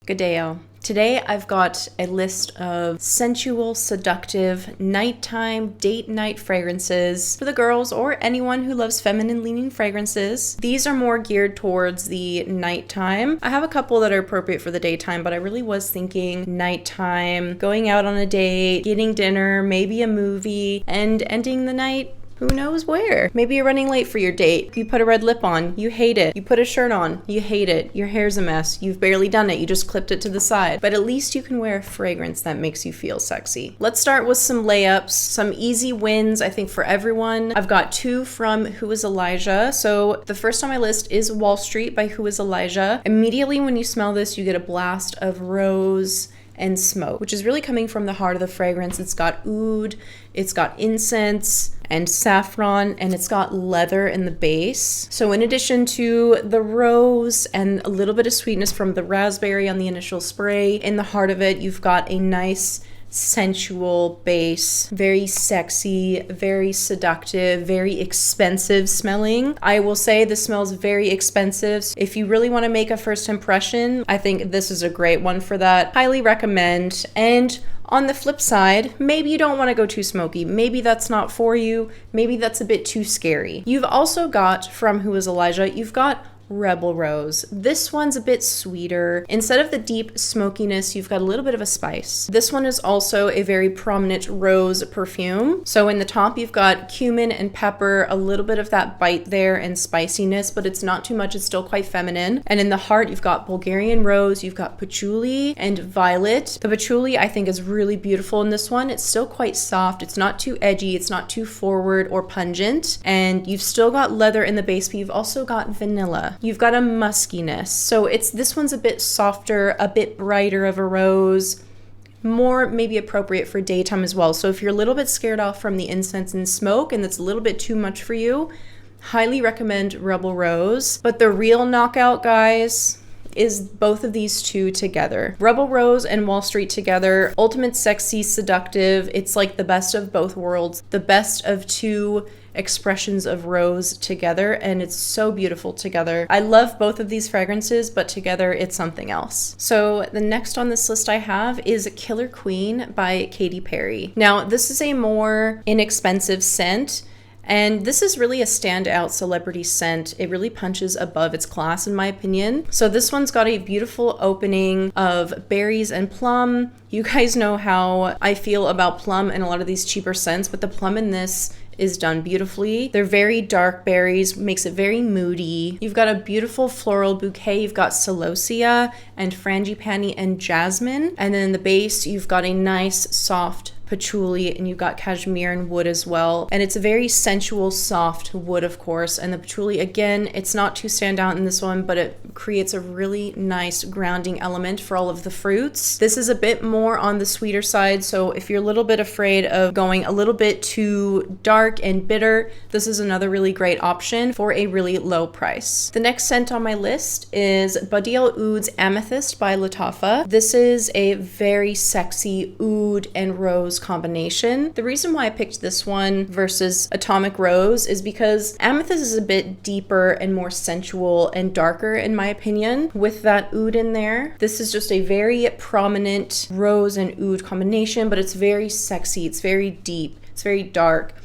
Good day, y'all. Today I've got a list of sensual, seductive, nighttime, date night fragrances for the girls or anyone who loves feminine leaning fragrances. These are more geared towards the nighttime. I have a couple that are appropriate for the daytime, but I really was thinking nighttime, going out on a date, getting dinner, maybe a movie, and ending the night who knows where. Maybe you're running late for your date. You put a red lip on, you hate it. You put a shirt on, you hate it. Your hair's a mess. You've barely done it. You just clipped it to the side. But at least you can wear a fragrance that makes you feel sexy. Let's start with some layups, some easy wins, I think, for everyone. I've got two from Who Is Elijah. So the first on my list is Wallstreet by Who Is Elijah. Immediately when you smell this, you get a blast of rose and smoke, which is really coming from the heart of the fragrance. It's got oud, it's got incense and saffron, and it's got leather in the base. So in addition to the rose and a little bit of sweetness from the raspberry on the initial spray, in the heart of it, you've got a nice sensual base, very sexy, very seductive, very expensive smelling. I will say this smells very expensive. If you really want to make a first impression, I think this is a great one for that. Highly recommend. And on the flip side, maybe you don't want to go too smoky. Maybe that's not for you. Maybe that's a bit too scary. You've also got, from Who Is Elijah, you've got Reb'l Rose. This one's a bit sweeter. Instead of the deep smokiness, you've got a little bit of a spice. This one is also a very prominent rose perfume. So in the top, you've got cumin and pepper, a little bit of that bite there and spiciness, but it's not too much. It's still quite feminine. And in the heart, you've got Bulgarian rose, you've got patchouli and violet. The patchouli, I think, is really beautiful in this one. It's still quite soft. It's not too edgy. It's not too forward or pungent. And you've still got leather in the base, but you've also got vanilla. You've got a muskiness. So this one's a bit softer, a bit brighter of a rose, more maybe appropriate for daytime as well. So if you're a little bit scared off from the incense and smoke and that's a little bit too much for you, highly recommend Reb'l Rose. But the real knockout, guys, is both of these two together. Reb'l Rose and Wallstreet together, ultimate sexy, seductive. It's like the best of both worlds, the best of two expressions of rose together, and it's so beautiful together. I love both of these fragrances, but together it's something else. So the next on this list I have is Killer Queen by Katy Perry. Now, this is a more inexpensive scent, and this is really a standout celebrity scent. It really punches above its class, in my opinion. So this one's got a beautiful opening of berries and plum. You guys know how I feel about plum and a lot of these cheaper scents, but the plum in this is done beautifully. They're very dark berries, makes it very moody. You've got a beautiful floral bouquet. You've got celosia and frangipani and jasmine. And then in the base, you've got a nice soft patchouli, and you've got cashmere and wood as well. And it's a very sensual, soft wood, of course. And the patchouli, again, it's not too stand out in this one, but it creates a really nice grounding element for all of the fruits. This is a bit more on the sweeter side, so if you're a little bit afraid of going a little bit too dark and bitter, this is another really great option for a really low price. The next scent on my list is Bal Ouds Amethyst by Lattafa. This is a very sexy oud and rose combination. The reason why I picked this one versus Atomic Rose is because Amethyst is a bit deeper and more sensual and darker, in my opinion, with that oud in there. This is just a very prominent rose and oud combination, but it's very sexy, it's very deep, it's very dark.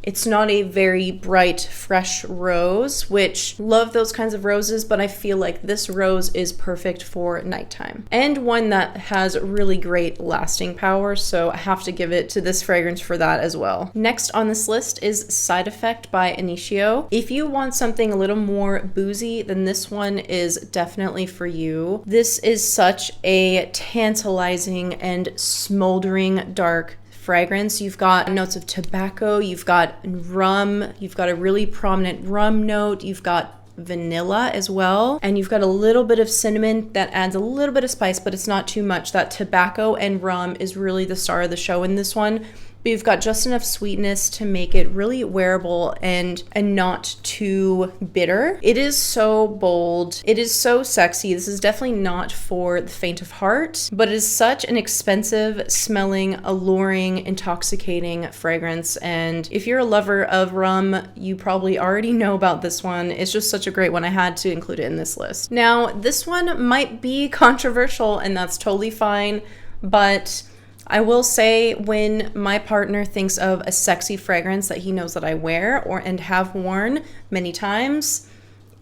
It's not a very bright, fresh rose, which love those kinds of roses, but I feel like this rose is perfect for nighttime. And one that has really great lasting power, so I have to give it to this fragrance for that as well. Next on this list is Side Effect by Initio. If you want something a little more boozy, then this one is definitely for you. This is such a tantalizing and smoldering dark fragrance. You've got notes of tobacco, you've got rum, you've got a really prominent rum note, you've got vanilla as well, and you've got a little bit of cinnamon that adds a little bit of spice, but it's not too much. That tobacco and rum is really the star of the show in this one. but you've got just enough sweetness to make it really wearable and not too bitter. It is so bold. It is so sexy. This is definitely not for the faint of heart, but it is such an expensive smelling, alluring, intoxicating fragrance. And if you're a lover of rum, you probably already know about this one. It's just such a great one. I had to include it in this list. Now, this one might be controversial, and that's totally fine, but I will say when my partner thinks of a sexy fragrance that he knows that I wear and have worn many times,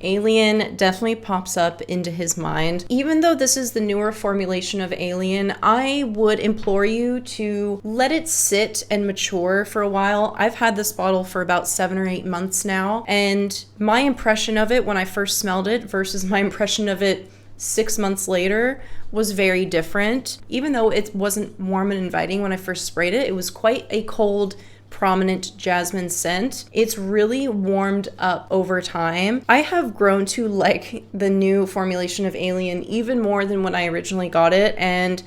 Alien definitely pops up into his mind. Even though this is the newer formulation of Alien, I would implore you to let it sit and mature for a while. I've had this bottle for about 7 or 8 months now, and my impression of it when I first smelled it versus my impression of it 6 months later was very different. Even though it wasn't warm and inviting when I first sprayed it, it was quite a cold, prominent jasmine scent. It's really warmed up over time. I have grown to like the new formulation of Alien even more than when I originally got it, and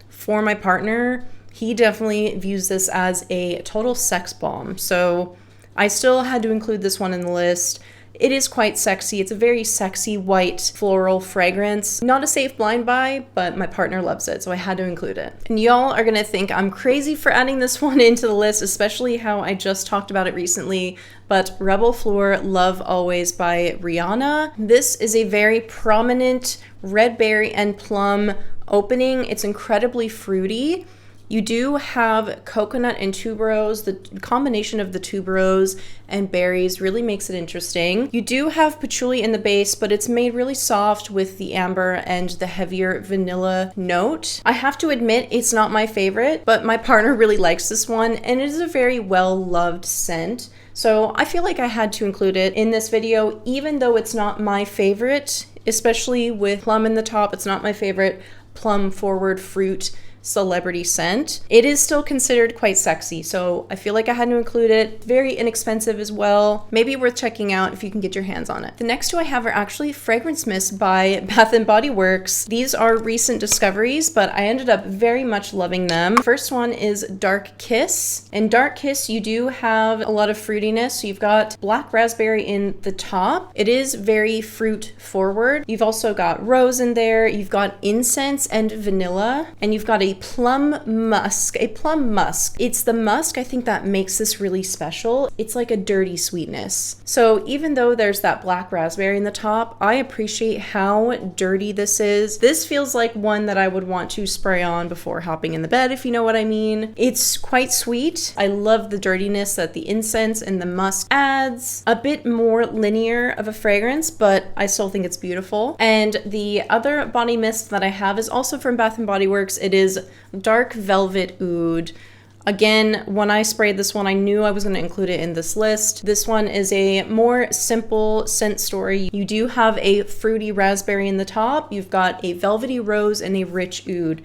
for my partner, he definitely views this as a total sex bomb. So I still had to include this one in the list. It is quite sexy. It's a very sexy white floral fragrance. Not a safe blind buy, but my partner loves it, so I had to include it. And y'all are gonna think I'm crazy for adding this one into the list, especially how I just talked about it recently, but Reb'l Fleur Love Always by Rihanna. This is a very prominent red berry and plum opening. It's incredibly fruity. You do have coconut and tuberose. The combination of the tuberose and berries really makes it interesting. You do have patchouli in the base, but it's made really soft with the amber and the heavier vanilla note. I have to admit, it's not my favorite, but my partner really likes this one, and it is a very well-loved scent. So I feel like I had to include it in this video, even though it's not my favorite, especially with plum in the top. It's not my favorite plum forward fruit celebrity scent. It is still considered quite sexy, so I feel like I had to include it. Very inexpensive as well. Maybe worth checking out if you can get your hands on it. The next two I have are actually Fragrance Mist by Bath & Body Works. These are recent discoveries, but I ended up very much loving them. First one is Dark Kiss. In Dark Kiss, you do have a lot of fruitiness. So you've got black raspberry in the top. It is very fruit forward. You've also got rose in there. You've got incense and vanilla, and you've got a plum musk. It's the musk, I think, that makes this really special. It's like a dirty sweetness. So even though there's that black raspberry in the top, I appreciate how dirty this is. This feels like one that I would want to spray on before hopping in the bed, if you know what I mean. It's quite sweet. I love the dirtiness that the incense and the musk adds. A bit more linear of a fragrance, but I still think it's beautiful. And the other body mist that I have is also from Bath & Body Works. It is Dark Velvet Oud. Again, when I sprayed this one, I knew I was going to include it in this list. This one is a more simple scent story. You do have a fruity raspberry in the top. You've got a velvety rose and a rich oud.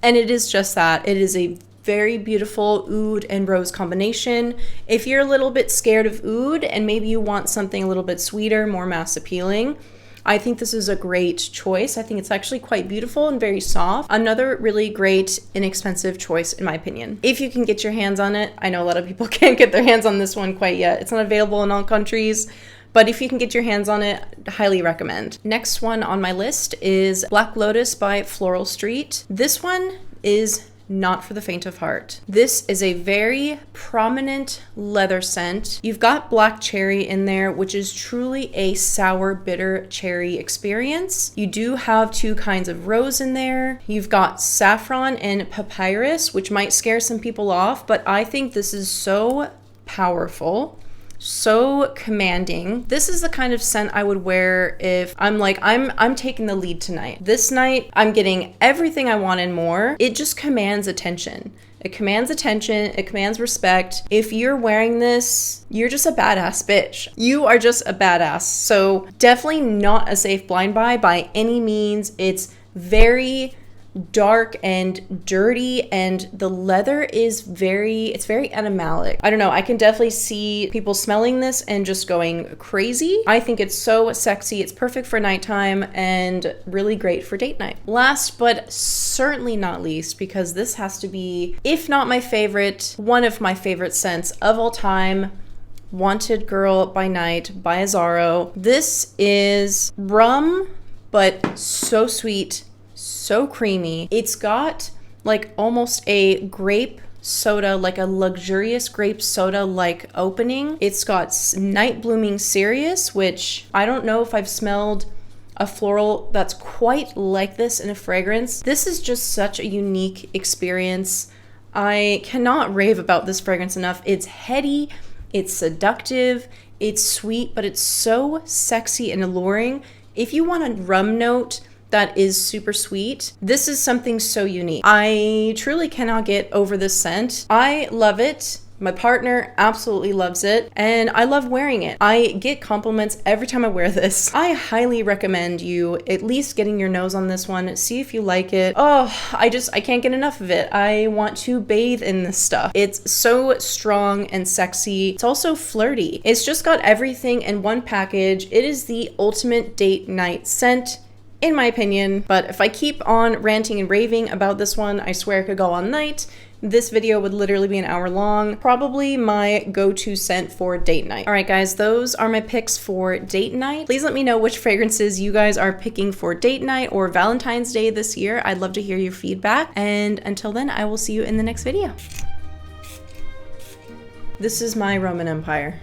And it is just that. It is a very beautiful oud and rose combination. If you're a little bit scared of oud and maybe you want something a little bit sweeter, more mass appealing, I think this is a great choice. I think it's actually quite beautiful and very soft. Another really great, inexpensive choice in my opinion. If you can get your hands on it. I know a lot of people can't get their hands on this one quite yet. It's not available in all countries, but if you can get your hands on it, highly recommend. Next one on my list is Black Lotus by Floral Street. This one is not for the faint of heart. This is a very prominent leather scent. You've got black cherry in there, which is truly a sour, bitter cherry experience. You do have 2 kinds of rose in there. You've got saffron and papyrus, which might scare some people off, but I think this is so powerful. So commanding. This is the kind of scent I would wear if I'm like, I'm taking the lead tonight. This night, I'm getting everything I want and more. It just commands attention. It commands attention. It commands respect. If you're wearing this, you're just a badass bitch. You are just a badass. So definitely not a safe blind buy by any means. It's very dark and dirty, and the leather is it's very animalic. I don't know, I can definitely see people smelling this and just going crazy. I think it's so sexy. It's perfect for nighttime and really great for date night. Last but certainly not least, because this has to be, if not my favorite, one of my favorite scents of all time, Wanted Girl by Night by Azzaro. This is rum, but so sweet, so creamy. It's got like almost a grape soda, like a luxurious grape soda like opening. It's got Night Blooming Serious, which I don't know if I've smelled a floral that's quite like this in a fragrance. This is just such a unique experience. I cannot rave about this fragrance enough. It's heady, it's seductive, it's sweet, but it's so sexy and alluring. If you want a rum note that is super sweet, this is something so unique. I truly cannot get over this scent. I love it. My partner absolutely loves it, and I love wearing it. I get compliments every time I wear this. I highly recommend you at least getting your nose on this one. See if you like it. Oh, I can't get enough of it. I want to bathe in this stuff. It's so strong and sexy. It's also flirty. It's just got everything in one package. It is the ultimate date night scent, in my opinion. But if I keep on ranting and raving about this one, I swear it could go all night. This video would literally be an hour long. Probably my go-to scent for date night. All right, guys, those are my picks for date night. Please let me know which fragrances you guys are picking for date night or Valentine's Day this year. I'd love to hear your feedback. And until then, I will see you in the next video. This is my Roman Empire.